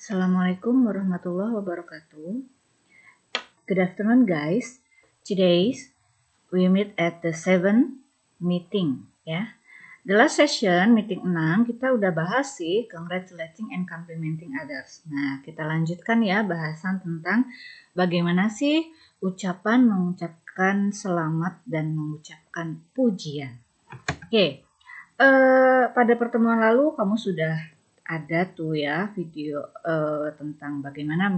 Assalamualaikum warahmatullahi wabarakatuh. Good afternoon, guys. Today we meet at the 7th meeting, ya. The last session, meeting 6, kita udah bahas sih congratulating and complimenting others. Nah, kita lanjutkan ya bahasan tentang bagaimana sih ucapan mengucapkan selamat dan mengucapkan pujian. Oke, pada pertemuan lalu kamu sudah ada tuh ya video tentang bagaimana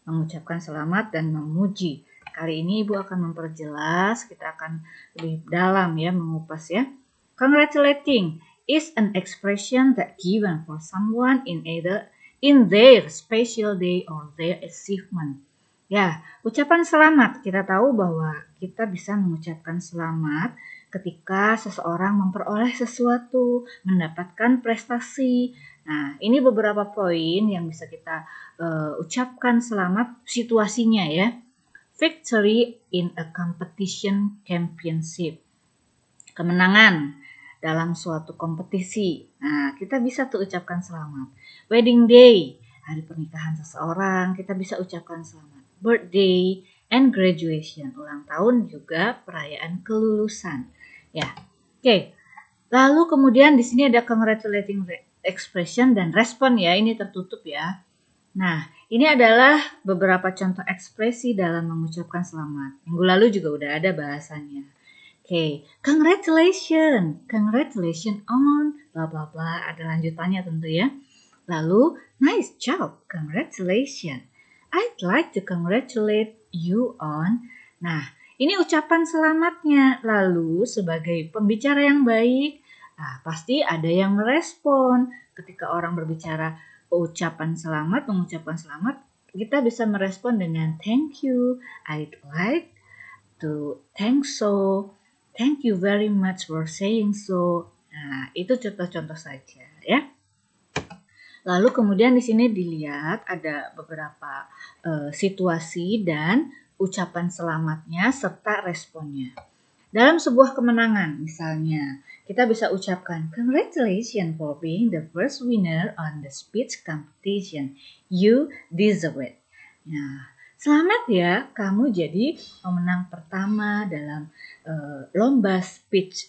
mengucapkan selamat dan memuji. Kali ini Ibu akan memperjelas, kita akan lebih dalam ya mengupas ya. Congratulating is an expression that given for someone in their special day or their achievement. Ya, ucapan selamat. Kita tahu bahwa kita bisa mengucapkan selamat ketika seseorang memperoleh sesuatu, mendapatkan prestasi. Nah, ini beberapa poin yang bisa kita ucapkan selamat situasinya ya. Victory in a competition championship. Kemenangan dalam suatu kompetisi. Nah, kita bisa tuh ucapkan selamat. Wedding day, hari pernikahan seseorang, kita bisa ucapkan selamat. Birthday and graduation, ulang tahun juga perayaan kelulusan. Ya. Oke. Lalu kemudian di sini ada congratulating expression dan respon ya, ini tertutup ya. Nah, ini adalah beberapa contoh ekspresi dalam mengucapkan selamat. Minggu lalu juga udah ada bahasannya. Oke, congratulations on bla bla bla, ada lanjutannya tentu ya. Lalu, nice job, congratulations. I'd like to congratulate you on. Nah, ini ucapan selamatnya. Lalu sebagai pembicara yang baik, pasti ada yang merespon. Ketika orang berbicara mengucapkan selamat, kita bisa merespon dengan thank you, I'd like to thank you very much for saying so. Nah, itu contoh-contoh saja ya. Lalu kemudian di sini dilihat ada beberapa situasi dan ucapan selamatnya serta responnya. Dalam sebuah kemenangan misalnya, kita bisa ucapkan congratulations for being the first winner on the speech competition. You deserve it. Nah, selamat ya, kamu jadi pemenang pertama dalam lomba speech,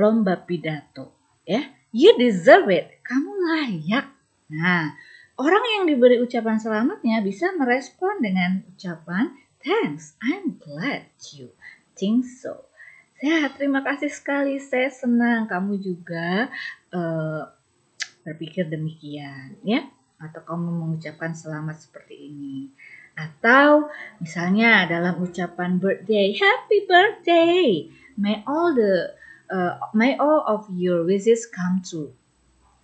lomba pidato. Ya, you deserve it. Kamu layak. Nah, orang yang diberi ucapan selamatnya bisa merespon dengan ucapan thanks, I'm glad you think so. Ya, terima kasih sekali, saya senang kamu juga berpikir demikian ya, atau kamu mengucapkan selamat seperti ini. Atau misalnya dalam ucapan birthday, happy birthday, may all of your wishes come true.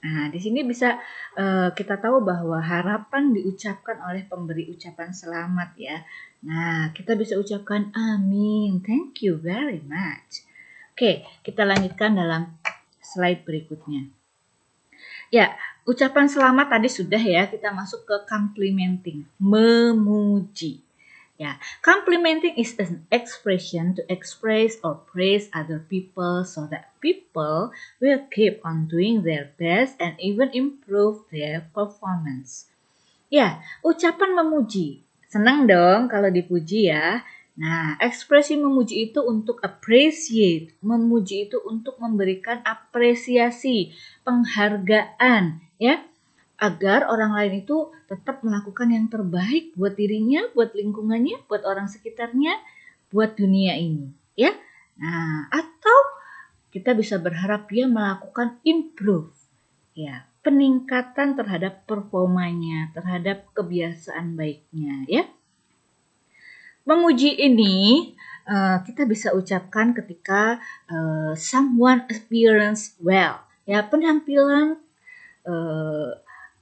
Nah, di sini bisa kita tahu bahwa harapan diucapkan oleh pemberi ucapan selamat ya. Nah, kita bisa ucapkan amin, thank you very much. Oke, kita lanjutkan dalam slide berikutnya. Ya, ucapan selamat tadi sudah ya, kita masuk ke complimenting, memuji. Ya, complimenting is an expression to express or praise other people so that people will keep on doing their best and even improve their performance. Ya, ucapan memuji. Senang dong kalau dipuji ya. Nah, ekspresi memuji itu untuk appreciate. Memuji itu untuk memberikan apresiasi, penghargaan, ya. Agar orang lain itu tetap melakukan yang terbaik buat dirinya, buat lingkungannya, buat orang sekitarnya, buat dunia ini, ya. Nah, atau kita bisa berharap dia melakukan improve, ya, peningkatan terhadap performanya, terhadap kebiasaan baiknya, ya. Memuji ini kita bisa ucapkan ketika someone appearance well, ya, penampilan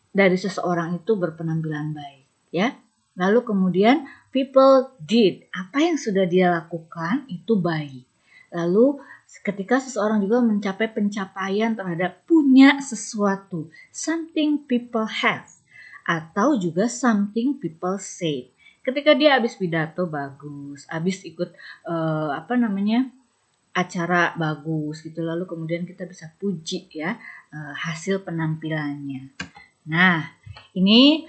dari seseorang itu berpenampilan baik, ya. Lalu kemudian people did, apa yang sudah dia lakukan itu baik. Lalu ketika seseorang juga mencapai pencapaian terhadap punya sesuatu, something people have, atau juga something people say. Ketika dia habis pidato bagus, habis ikut acara bagus gitu, lalu kemudian kita bisa puji ya hasil penampilannya. Nah, ini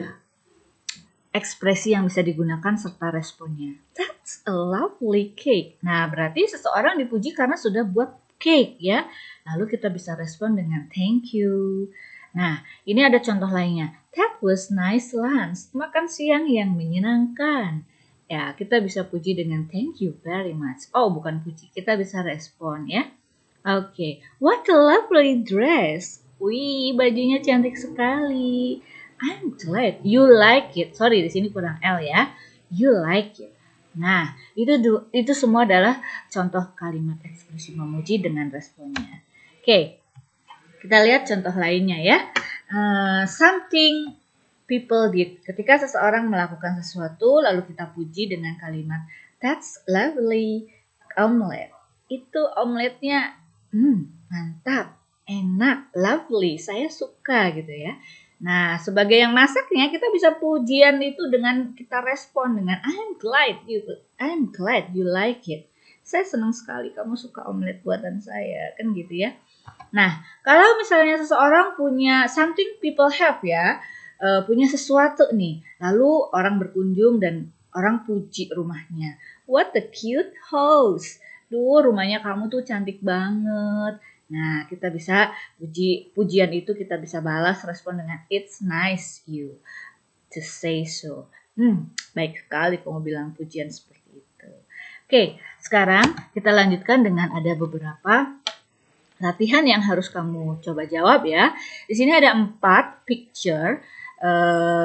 ekspresi yang bisa digunakan serta responnya. That's a lovely cake. Nah, berarti seseorang dipuji karena sudah buat cake ya. Lalu kita bisa respon dengan thank you. Nah, ini ada contoh lainnya. That was nice lunch. Makan siang yang menyenangkan. Ya, kita bisa puji dengan thank you very much. Oh, bukan puji. Kita bisa respon ya. Oke. What a lovely dress. Wih, bajunya cantik sekali. I'm glad you like it. Sorry, di sini kurang L ya. You like it. Nah, itu semua adalah contoh kalimat ekspresi memuji dengan responnya. Oke, kita lihat contoh lainnya ya. Something people did. Ketika seseorang melakukan sesuatu, lalu kita puji dengan kalimat that's lovely omelet. Itu omeletnya mantap, enak, lovely. Saya suka gitu ya. Nah, sebagai yang masaknya kita bisa pujian itu dengan kita respon dengan I'm glad you like it. Saya senang sekali kamu suka omelet buatan saya, kan gitu ya. Nah, kalau misalnya seseorang punya something people have ya, punya sesuatu nih, lalu orang berkunjung dan orang puji rumahnya. What a cute house. Duh, rumahnya kamu tuh cantik banget. Nah, kita bisa pujian itu kita bisa balas respon dengan it's nice you to say so. Baik sekali kamu bilang pujian seperti itu. Oke, sekarang kita lanjutkan dengan ada beberapa latihan yang harus kamu coba jawab ya. Di sini ada 4 picture.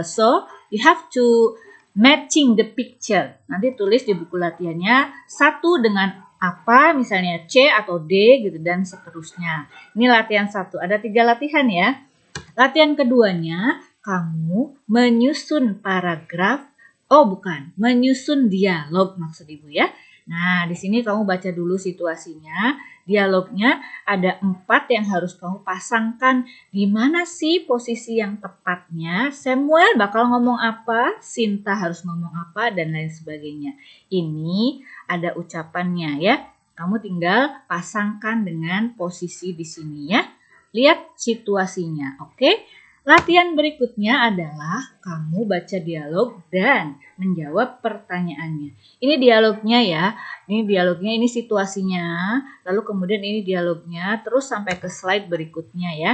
So, you have to matching the picture. Nanti tulis di buku latihannya satu dengan apa, misalnya C atau D gitu dan seterusnya. Ini latihan 1. Ada 3 latihan ya. Latihan keduanya, kamu menyusun paragraf. Oh, bukan, menyusun dialog maksud Ibu ya. Nah, di sini kamu baca dulu situasinya. Dialognya ada 4 yang harus kamu pasangkan. Di mana sih posisi yang tepatnya? Samuel bakal ngomong apa? Sinta harus ngomong apa? Dan lain sebagainya. Ini ada ucapannya ya. Kamu tinggal pasangkan dengan posisi di sini ya. Lihat situasinya, oke? Latihan berikutnya adalah kamu baca dialog dan menjawab pertanyaannya. Ini dialognya ya, ini situasinya, lalu kemudian ini dialognya, terus sampai ke slide berikutnya ya.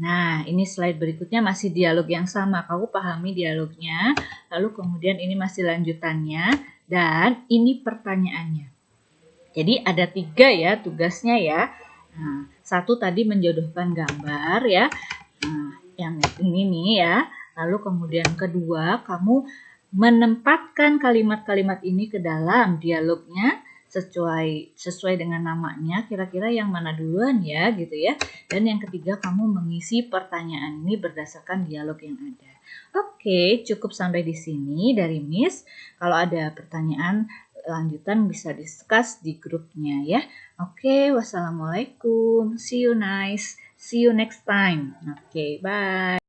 Nah, ini slide berikutnya masih dialog yang sama, kamu pahami dialognya, lalu kemudian ini masih lanjutannya, dan ini pertanyaannya. Jadi ada 3 ya tugasnya ya. Nah, 1 tadi menjodohkan gambar ya. Nah, yang ini nih ya. Lalu kemudian kedua, kamu menempatkan kalimat-kalimat ini ke dalam dialognya sesuai dengan namanya. Kira-kira yang mana duluan ya gitu ya. Dan yang ketiga, kamu mengisi pertanyaan ini berdasarkan dialog yang ada. Oke, cukup sampai di sini dari Miss. Kalau ada pertanyaan lanjutan bisa discuss di grupnya ya. Oke, wassalamualaikum. See you next time. Oke, bye.